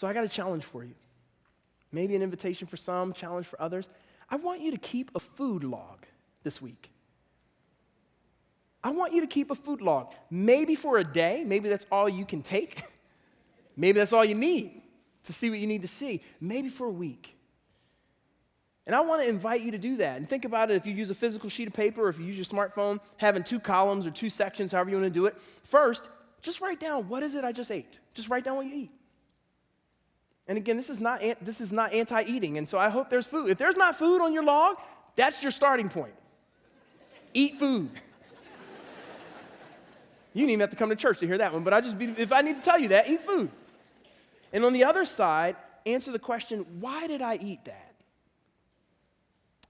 So I got a challenge for you. Maybe an invitation for some, challenge for others. I want you to keep a food log this week. I want you to keep a food log. Maybe for a day, maybe that's all you can take. Maybe that's all you need to see what you need to see. Maybe for a week. And I want to invite you to do that. And think about it, if you use a physical sheet of paper or if you use your smartphone, having 2 columns or 2 sections, however you want to do it. First, just write down, what is it I just ate? Just write down what you eat. And again, this is not anti-eating, and so I hope there's food. If there's not food on your log, that's your starting point. Eat food. You didn't even have to come to church to hear that one, but if I need to tell you that, eat food. And on the other side, answer the question, why did I eat that?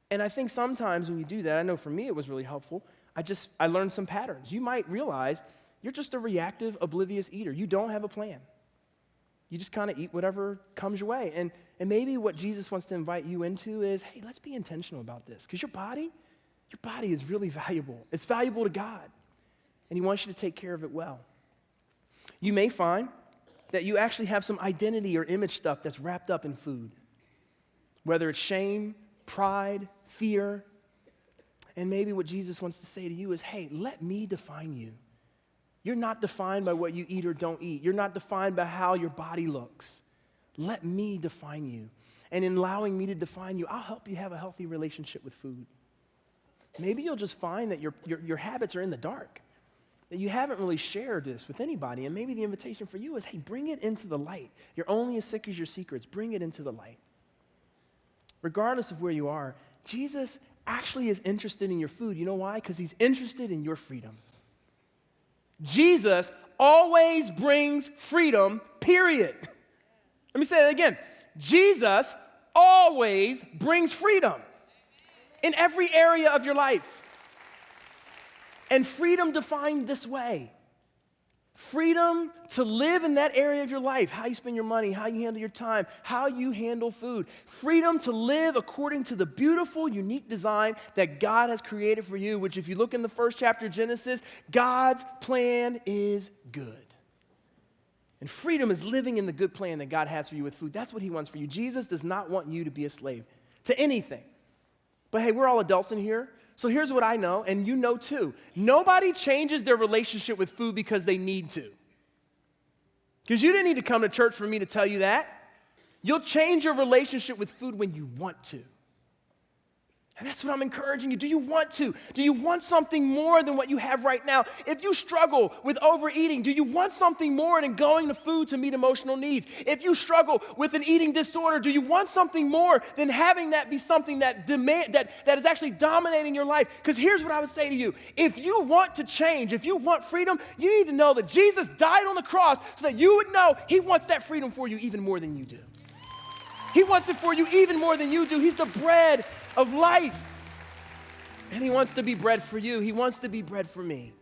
And I think sometimes when you do that, I know for me it was really helpful, I learned some patterns. You might realize you're just a reactive, oblivious eater. You don't have a plan. You just kind of eat whatever comes your way. And maybe what Jesus wants to invite you into is, hey, let's be intentional about this. Because your body is really valuable. It's valuable to God. And he wants you to take care of it well. You may find that you actually have some identity or image stuff that's wrapped up in food. Whether it's shame, pride, fear. And maybe what Jesus wants to say to you is, hey, let me define you. You're not defined by what you eat or don't eat. You're not defined by how your body looks. Let me define you. And in allowing me to define you, I'll help you have a healthy relationship with food. Maybe you'll just find that your habits are in the dark, that you haven't really shared this with anybody. And maybe the invitation for you is, hey, bring it into the light. You're only as sick as your secrets. Bring it into the light. Regardless of where you are, Jesus actually is interested in your food. You know why? Because he's interested in your freedom. Jesus always brings freedom, period. Let me say that again. Jesus always brings freedom in every area of your life. And freedom defined this way. Freedom to live in that area of your life, how you spend your money, how you handle your time, how you handle food. Freedom to live according to the beautiful, unique design that God has created for you, which if you look in the first chapter of Genesis, God's plan is good. And freedom is living in the good plan that God has for you with food. That's what he wants for you. Jesus does not want you to be a slave to anything. But hey, we're all adults in here. So here's what I know, and you know too. Nobody changes their relationship with food because they need to. Because you didn't need to come to church for me to tell you that. You'll change your relationship with food when you want to. And that's what I'm encouraging you. Do you want to? Do you want something more than what you have right now? If you struggle with overeating, do you want something more than going to food to meet emotional needs? If you struggle with an eating disorder, do you want something more than having that be something that is actually dominating your life? Because here's what I would say to you. If you want to change, if you want freedom, you need to know that Jesus died on the cross so that you would know he wants that freedom for you even more than you do. He wants it for you even more than you do. He's the bread of life. And he wants to be bread for you. He wants to be bread for me.